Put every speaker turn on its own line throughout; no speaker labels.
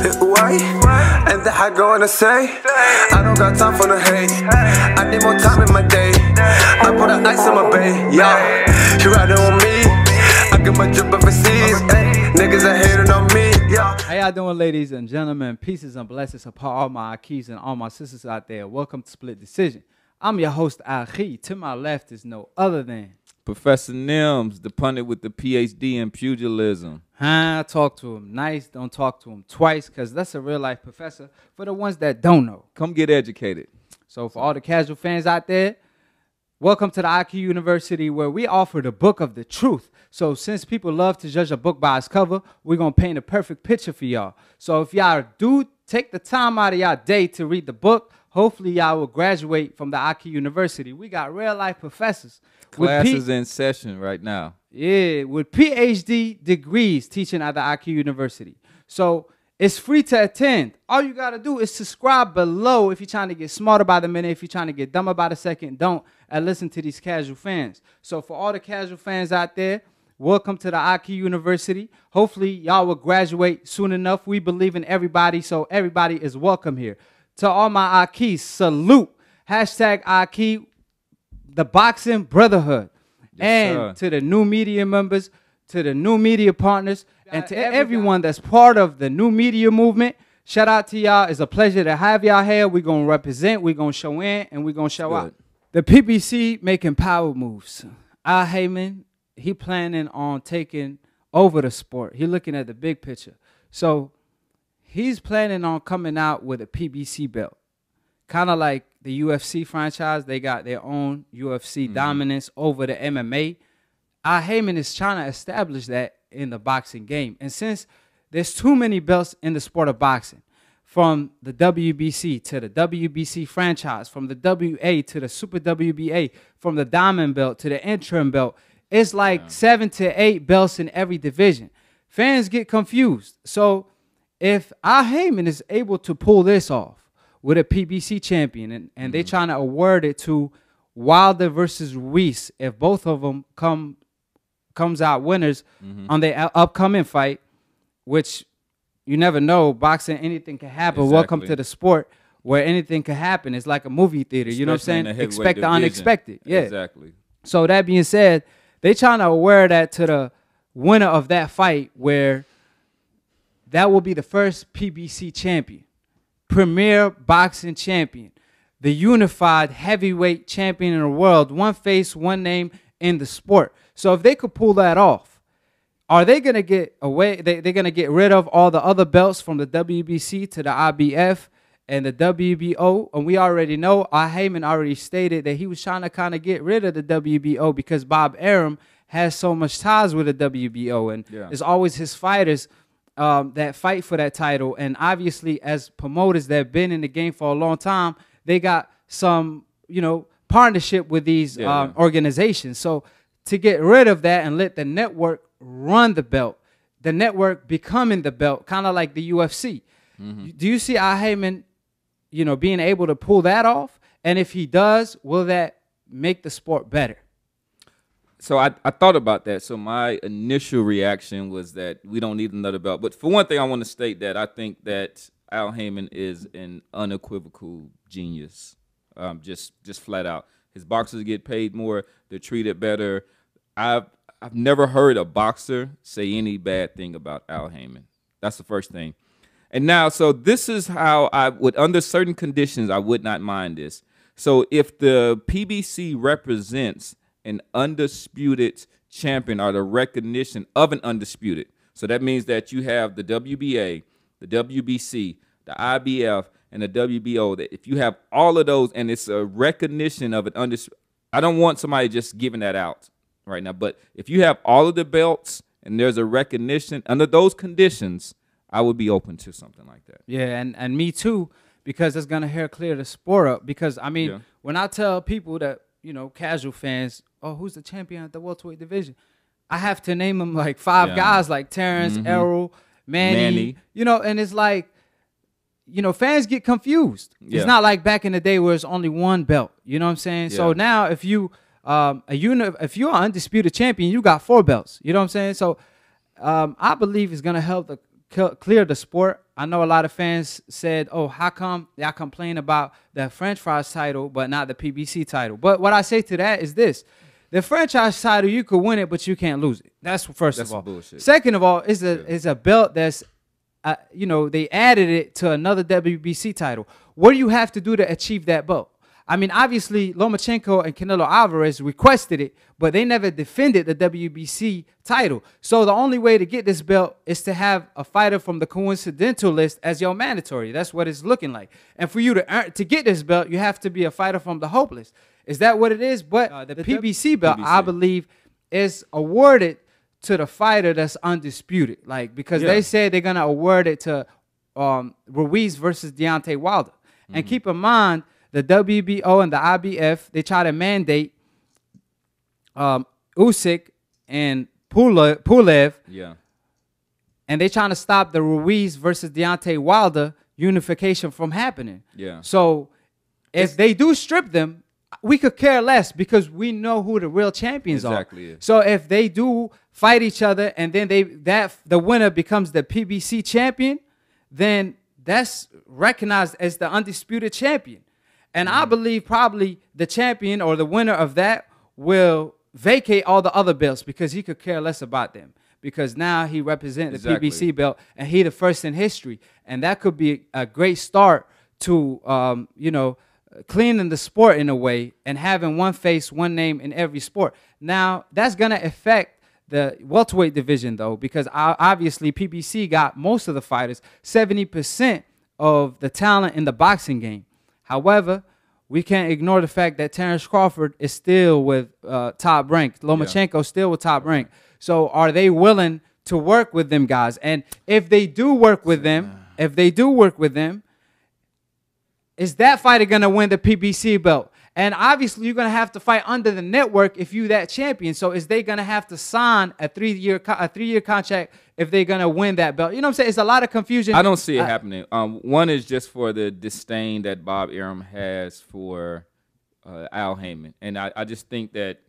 Why? And that I go and say, I don't got time for the hate. I need more time in my day. I put the ice on my bay, yeah. You riding on me. I get my drip overseas. Niggas are hating on me, yeah.
How y'all doing, ladies and gentlemen? Pieces and blessings upon all my AkHis and all my sisters out there. Welcome to Split Decision. I'm your host, AkHi. To my left is no other than
Professor Nims, the pundit with the PhD in pugilism.
Talk to him nice. Don't talk to him twice, because that's a real-life professor for the ones that don't know.
Come get educated.
So for all the casual fans out there, welcome to the AkHi University, where we offer the book of the truth. So since people love to judge a book by its cover, we're going to paint a perfect picture for y'all. So if y'all do take the time out of y'all day to read the book, hopefully y'all will graduate from the AkHi University. We got real-life professors.
Classes in session right now.
Yeah, with PhD degrees teaching at the AkHi University. So it's free to attend. All you got to do is subscribe below if you're trying to get smarter by the minute. If you're trying to get dumber by the second, don't. And listen to these casual fans. So for all the casual fans out there, welcome to the AkHi University. Hopefully y'all will graduate soon enough. We believe in everybody, so everybody is welcome here. To all my AkHis, salute. Hashtag AkHi, the boxing brotherhood.
Yes,
and
sir.
To the new media members, to the new media partners, and to everyone that's part of the new media movement, shout out to y'all. It's a pleasure to have y'all here. We're going to represent, we're going to show in, and we're going to show out. The PBC making power moves. Haymon, he planning on taking over the sport. He looking at the big picture. So he's planning on coming out with a PBC belt. Kind of like the UFC franchise. They got their own UFC dominance over the MMA. Haymon is trying to establish that in the boxing game. And since there's too many belts in the sport of boxing, from the WBC to the WBC franchise, from the WA to the Super WBA, from the Diamond belt to the interim belt, it's like 7 to 8 belts in every division. Fans get confused. So if Haymon is able to pull this off with a PBC champion, and they're trying to award it to Wilder versus Ruiz, if both of them comes out winners on their upcoming fight, which you never know, boxing, anything can happen.
Exactly.
Welcome to the sport where anything can happen. It's like a movie theater, you know what I'm saying? Expect the unexpected. Yeah,
exactly.
So that being said, they trying to award that to the winner of that fight, where that will be the first PBC champion, premier boxing champion, the unified heavyweight champion in the world, one face, one name in the sport. So if they could pull that off, are they going to get away? They're going to get rid of all the other belts from the WBC to the IBF and the WBO. And we already know, Haymon already stated that he was trying to kind of get rid of the WBO because Bob Arum has so much ties with the WBO. And it's always his fighters that fight for that title. And obviously, as promoters that have been in the game for a long time, they got some, partnership with these organizations. So to get rid of that and let the network run the belt, the network becoming the belt, kind of like the UFC. Do you see Haymon, being able to pull that off? And if he does, will that make the sport better?
So I thought about that. So my initial reaction was that we don't need another belt. But for one thing, I want to state that I think that Haymon is an unequivocal genius, just flat out. His boxers get paid more. They're treated better. I've never heard a boxer say any bad thing about Haymon. That's the first thing. And now, so this is how I would, under certain conditions, I would not mind this. So if the PBC represents an undisputed champion, or the recognition of an undisputed, so that means that you have the WBA, the WBC, the IBF, and the WBO, that if you have all of those and it's a recognition of an undisputed, I don't want somebody just giving that out right now, but if you have all of the belts and there's a recognition under those conditions, I would be open to something like that.
Yeah, and me too, because it's gonna help clear the sport up. Because I mean, when I tell people that, casual fans, oh, who's the champion at the welterweight division, I have to name them like 5 guys, like Terrence, Errol, Manny, and it's like, fans get confused. It's not like back in the day where it's only one belt. You know what I'm saying? So now if you if you're an undisputed champion, you got 4 belts. You know what I'm saying? So I believe it's gonna help the clear the sport. I know a lot of fans said, "Oh, how come y'all complain about the franchise title but not the PBC title?" But what I say to that is this: the franchise title, you could win it, but you can't lose it. That's first of all.
Bullshit.
Second of all, is a belt that's, you know, they added it to another WBC title. What do you have to do to achieve that belt? I mean, obviously, Lomachenko and Canelo Alvarez requested it, but they never defended the WBC title. So the only way to get this belt is to have a fighter from the coincidental list as your mandatory. That's what it's looking like. And for you to get this belt, you have to be a fighter from the hope list. Is that what it is? But the PBC belt, I believe, is awarded to the fighter that's undisputed. Like, because they said they're going to award it to Ruiz versus Deontay Wilder. And keep in mind, the WBO and the IBF, they try to mandate Usyk and Pulev.
Yeah.
And they trying to stop the Ruiz versus Deontay Wilder unification from happening.
Yeah.
So if they do strip them, we could care less because we know who the real champions are.
Yeah.
So if they do fight each other and then the winner becomes the PBC champion, then that's recognized as the undisputed champion. And I believe probably the champion or the winner of that will vacate all the other belts because he could care less about them. Because now he represents the PBC belt and he the first in history. And that could be a great start to, you know, cleaning the sport in a way and having one face, one name in every sport. Now, that's going to affect the welterweight division, though, because obviously PBC got most of the fighters, 70% of the talent in the boxing game. However, we can't ignore the fact that Terrence Crawford is still with top rank. Lomachenko still with top rank. So are they willing to work with them guys? And if they do work with them, is that fighter going to win the PBC belt? And obviously, you're going to have to fight under the network if you that champion. So is they going to have to sign a three-year contract if they're going to win that belt? You know what I'm saying? It's a lot of confusion.
I don't see it happening. One is just for the disdain that Bob Arum has for Al Haymon. And I just think that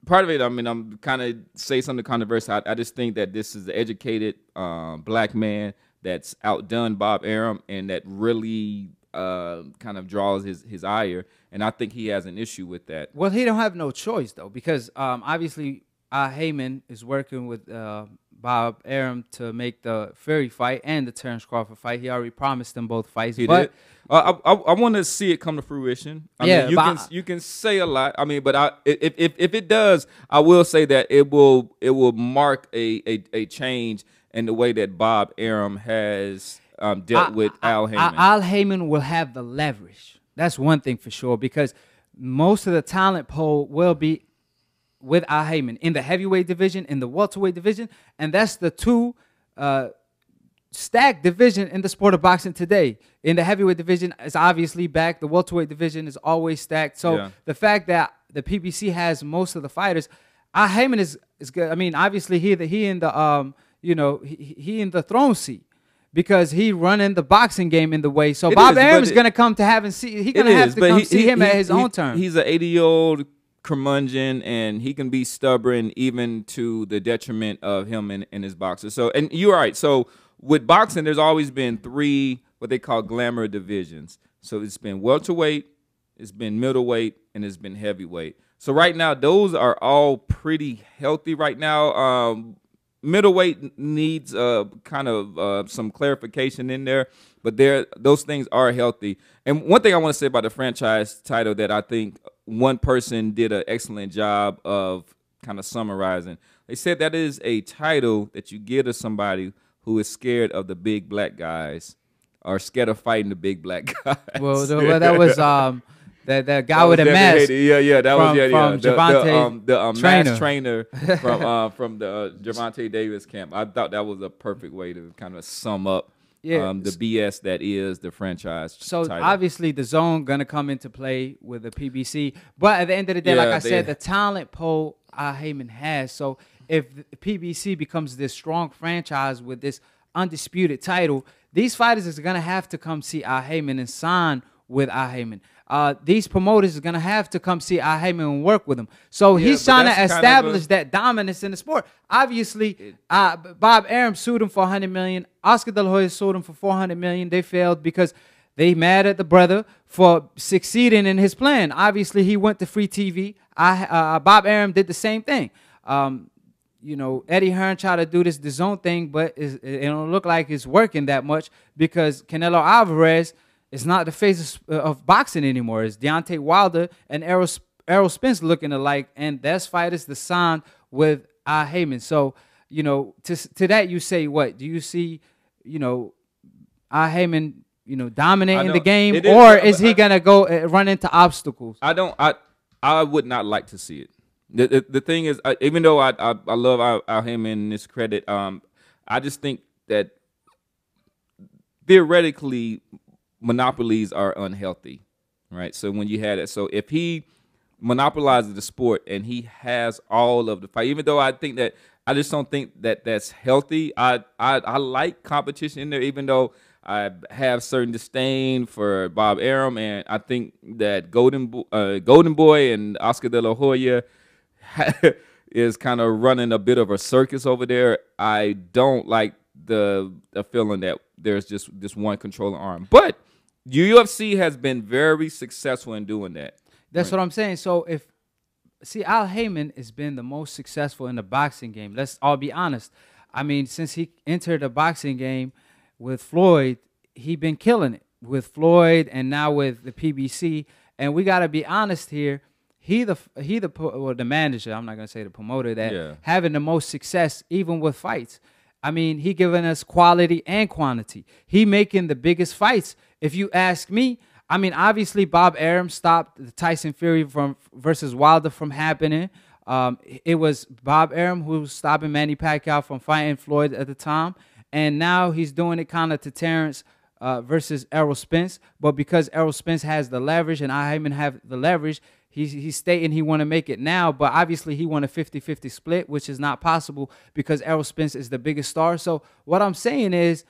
part of it, I mean, I'm kind of say something controversial. I just think that this is an educated black man that's outdone Bob Arum and that really kind of draws his ire, and I think he has an issue with that.
Well, he don't have no choice though, because obviously Haymon is working with Bob Arum to make the Fury fight and the Terrence Crawford fight. He already promised them both fights.
He did. I want to see it come to fruition. I mean, you can say a lot. I mean, but if it does, I will say that it will mark a change in the way that Bob Arum has dealt with Al Haymon.
Al Haymon will have the leverage. That's one thing for sure, because most of the talent pool will be with Al Haymon in the heavyweight division, in the welterweight division, and that's the two stacked division in the sport of boxing today. In the heavyweight division, it's obviously back. The welterweight division is always stacked. So the fact that the PBC has most of the fighters, Al Haymon is good. I mean, obviously he in the you know, he in the throne seat, because he running the boxing game in the way. So Bob Arum is going to come to have and see. He's going to have to come see him at his own turn.
He's an 80-year-old curmudgeon, and he can be stubborn even to the detriment of him and his boxer. So, and you're right. So with boxing, there's always been three what they call glamour divisions. So it's been welterweight, it's been middleweight, and it's been heavyweight. So right now, those are all pretty healthy right now. Middleweight needs kind of some clarification in there, but those things are healthy. And one thing I want to say about the franchise title that I think one person did an excellent job of kind of summarizing. They said that is a title that you give to somebody who is scared of the big black guys or scared of fighting the big black guys.
Well, that was that guy with a mask.
That was
the
mask trainer from the Gervonta Davis camp. I thought that was a perfect way to kind of sum up the BS that is the franchise.
So
title.
Obviously the zone gonna come into play with the PBC, but at the end of the day, like I said, the talent pool Al Haymon has. So if the PBC becomes this strong franchise with this undisputed title, these fighters is gonna have to come see Al Haymon and sign with Haymon. These promoters are gonna have to come see Haymon and work with him. So he's trying to establish that dominance in the sport. Obviously, Bob Arum sued him for $100 million. Oscar De La Hoya sued him for $400 million. They failed because they mad at the brother for succeeding in his plan. Obviously, he went to free TV. Bob Arum did the same thing. You know, Eddie Hearn tried to do this Dazn thing, but it don't look like it's working that much because Canelo Alvarez is not the face of boxing anymore. It's Deontay Wilder and Errol Spence looking alike, and that's fighters the sign with Haymon. So, you know, to that you say what? Do you see, you know, Haymon, you know, dominating the game, or is he gonna go run into obstacles?
I would not like to see it. The thing is, even though I love Haymon and his credit, I just think that theoretically monopolies are unhealthy, right? So when you had it, so if he monopolizes the sport and he has all of the fight, even though I just don't think that that's healthy. I like competition in there, even though I have certain disdain for Bob Arum, and I think that Golden Boy and Oscar De La Hoya is kind of running a bit of a circus over there. I don't like the feeling that there's just this one controlling arm. But UFC has been very successful in doing that.
That's what I'm saying. So Haymon has been the most successful in the boxing game. Let's all be honest. I mean, since he entered the boxing game with Floyd, he been killing it with Floyd and now with the PBC. And we got to be honest here. The manager, I'm not going to say the promoter, that having the most success even with fights. I mean, he giving us quality and quantity. He making the biggest fights. If you ask me, I mean, obviously Bob Arum stopped the Tyson Fury versus Wilder from happening. It was Bob Arum who was stopping Manny Pacquiao from fighting Floyd at the time. And now he's doing it kind of to Terrence versus Errol Spence. But because Errol Spence has the leverage and Haymon have the leverage, he's stating he want to make it now. But obviously he want a 50-50 split, which is not possible because Errol Spence is the biggest star. So what I'm saying is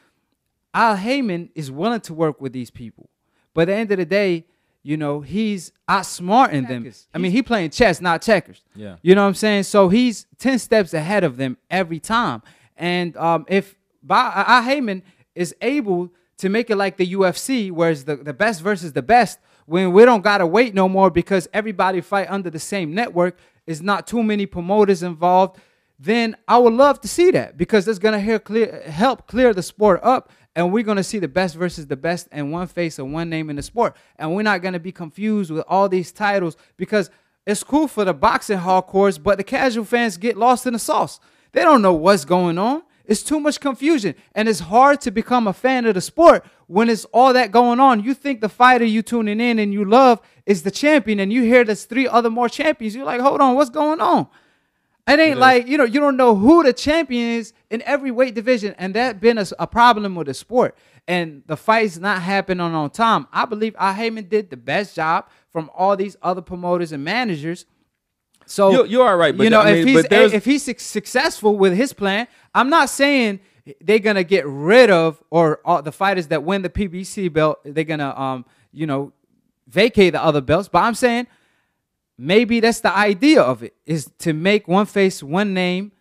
Haymon is willing to work with these people. But at the end of the day, you know, he's outsmarting them. I mean, he playing chess, not checkers. Yeah. You know what I'm saying? So he's 10 steps ahead of them every time. And if Haymon is able to make it like the UFC, where it's the best versus the best, when we don't got to wait no more because everybody fight under the same network, is not too many promoters involved, then I would love to see that because that's going to help clear the sport up. And we're going to see the best versus the best and one face and one name in the sport. And we're not going to be confused with all these titles because it's cool for the boxing hardcores, but the casual fans get lost in the sauce. They don't know what's going on. It's too much confusion. And it's hard to become a fan of the sport when it's all that going on. You think the fighter you tuning in and you love is the champion, and you hear there's 3 other more champions. You're like, hold on, what's going on? It ain't like, you know, you don't know who the champion is in every weight division. And that's been a problem with the sport. And the fights not happening on time. I believe Haymon did the best job from all these other promoters and managers. So
you are right. But
you know, if he's successful with his plan, I'm not saying they're going to get rid of or the fighters that win the PBC belt, they're going to, you know, vacate the other belts. But I'm saying maybe that's the idea of it, is to make one face, one name,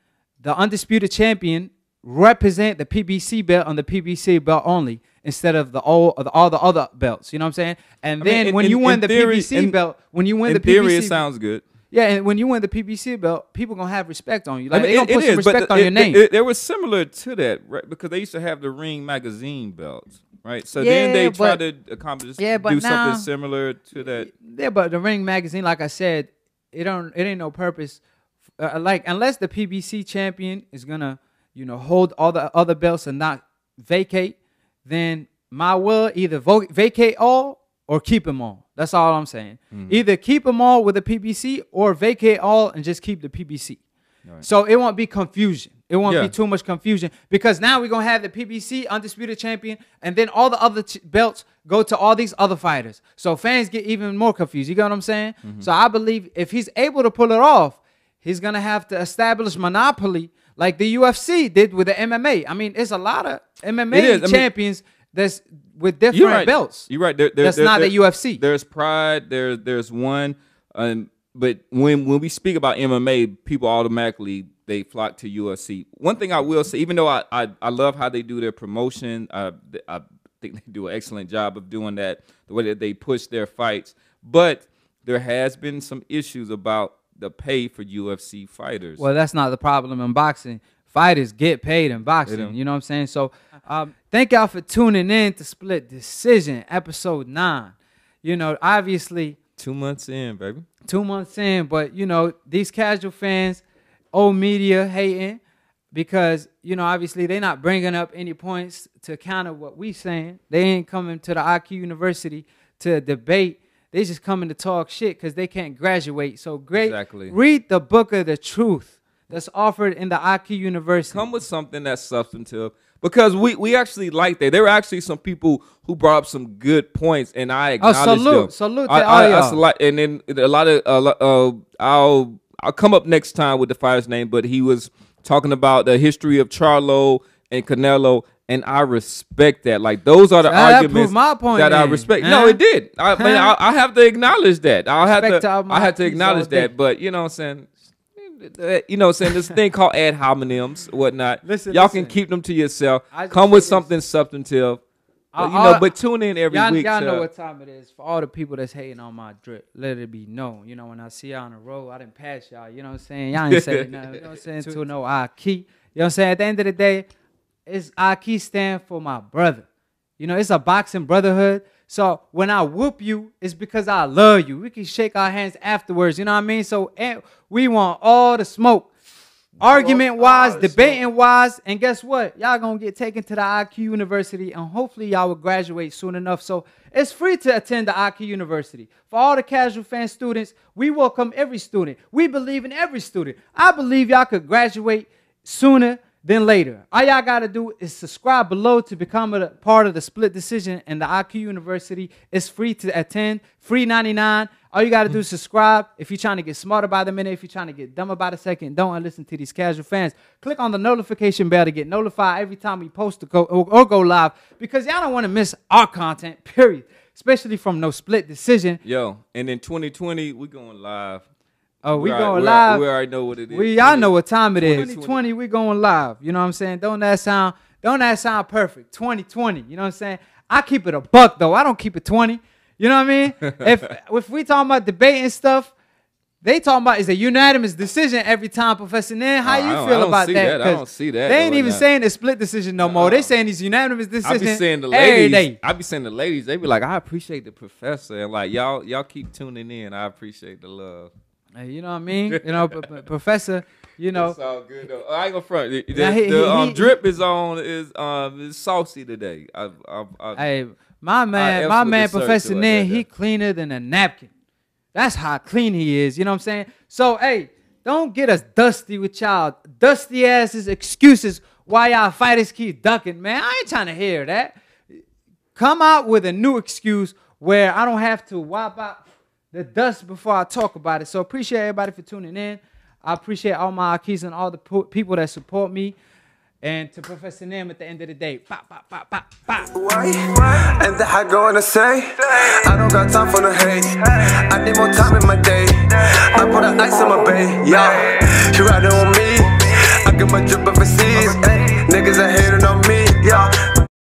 the undisputed champion, represent the PBC belt on the PBC belt only instead of all the other belts. You know what I'm saying? And then when you win the PBC belt, when you win the PBC, in theory,
it sounds good.
Yeah, and when you win the PBC belt, people gonna have respect on you. Like, they're gonna put some respect on your name.
There was similar to that, right? Because they used to have the Ring magazine belts, right? So then they tried to accomplish, do something similar to that.
Yeah, but the Ring magazine, like I said, it ain't no purpose. Like, unless the PBC champion is gonna, you know, hold all the other belts and not vacate, then my will either vacate all or keep them all. That's all I'm saying. Either keep them all with the PBC or vacate all and just keep the PBC. Right. So it won't be confusion. It won't be too much confusion because now we're going to have the PBC undisputed champion and then all the other belts go to all these other fighters. So fans get even more confused. You get what I'm saying? So I believe if he's able to pull it off, he's going to have to establish monopoly like the UFC did with the MMA. I mean, it's a lot of MMA champions that's with different belts.
You're right.
That's not the UFC.
There's Pride. There's one. But when we speak about MMA, people automatically they flock to UFC. One thing I will say, even though I love how they do their promotion, I think they do an excellent job of doing that, the way that they push their fights. But there has been some issues about the pay for UFC fighters.
Well, that's not the problem in boxing. Fighters get paid in boxing. You know what I'm saying? So thank y'all for tuning in to Split Decision, episode 9. You know, obviously
2 months in, baby.
2 months in, but, you know, these casual fans, old media hating because, you know, obviously they're not bringing up any points to counter what we saying. They ain't coming to the AkHi University to debate. They just coming to talk shit because they can't graduate. So great. Exactly. Read the book of the truth that's offered in the AkHi University.
Come with something that's substantive. Because we actually like that. There were actually some people who brought up some good points, and I acknowledge them.
Salute to all y'all.
And then a lot of I'll come up next time with the fighter's name, but he was talking about the history of Charlo and Canelo, and I respect that. Like those are the arguments
my point
that I respect. No, it did. I have to acknowledge that. I have to acknowledge that. But you know what I'm saying. You know what I'm saying? This thing called ad hominems, whatnot. Y'all can keep them to yourself. Come with something substantive. But tune in every week.
Y'all know what time it is. For all the people that's hating on my drip, let it be known. You know, when I see y'all on the road, I didn't pass y'all. You know what I'm saying? Y'all ain't saying nothing. You know what I'm saying? To no AkHi. You know what I'm saying? At the end of the day, it's AkHi stand for my brother. You know, it's a boxing brotherhood. So when I whoop you, it's because I love you. We can shake our hands afterwards. You know what I mean? So we want all the smoke. Argument-wise, debating-wise. And guess what? Y'all going to get taken to the AkHi University, and hopefully y'all will graduate soon enough. So it's free to attend the AkHi University. For all the casual fan students, we welcome every student. We believe in every student. I believe y'all could graduate sooner than later. All y'all got to do is subscribe below to become a part of the Split Decision and the AkHi University. It's free to attend, free 99. All you got to do is subscribe. If you're trying to get smarter by the minute, if you're trying to get dumber by the second, don't listen to these casual fans. Click on the notification bell to get notified every time we post or go live, because y'all don't want to miss our content, period, especially from No Split Decision.
Yo, and in 2020, we're going live.
Oh, we going live.
We already know what it is.
Y'all know what time it is. 2020, we going live. You know what I'm saying? Don't that sound perfect? 2020. You know what I'm saying? I keep it a buck though. I don't keep it 20. You know what I mean? if we talking about debating stuff, they talking about is a unanimous decision every time, Professor Nan. How you feel about that?
I don't see that.
They ain't even saying a split decision no more. They saying these unanimous decisions.
I be saying the ladies. I be saying the ladies. They be like, I appreciate the professor, and like y'all keep tuning in. I appreciate the love.
You know what I mean? You know, Professor, you know.
It's all good though. I ain't gonna front. The drip is saucy today.
Hey, my man, Professor Nan, he cleaner than a napkin. That's how clean he is. You know what I'm saying? So, hey, don't get us dusty with y'all dusty asses excuses why y'all fighters keep ducking, man. I ain't trying to hear that. Come out with a new excuse where I don't have to wipe out the dust before I talk about it. So appreciate everybody for tuning in. I appreciate all my AkHis and all the people that support me. And to Professor Nam at the end of the day. Bop, bop, bop, bop, bop.
And that I go and say, I don't got time for the hate. I need more time in my day. I put the ice in my bay. Yeah, you riding on me. I get my drip overseas.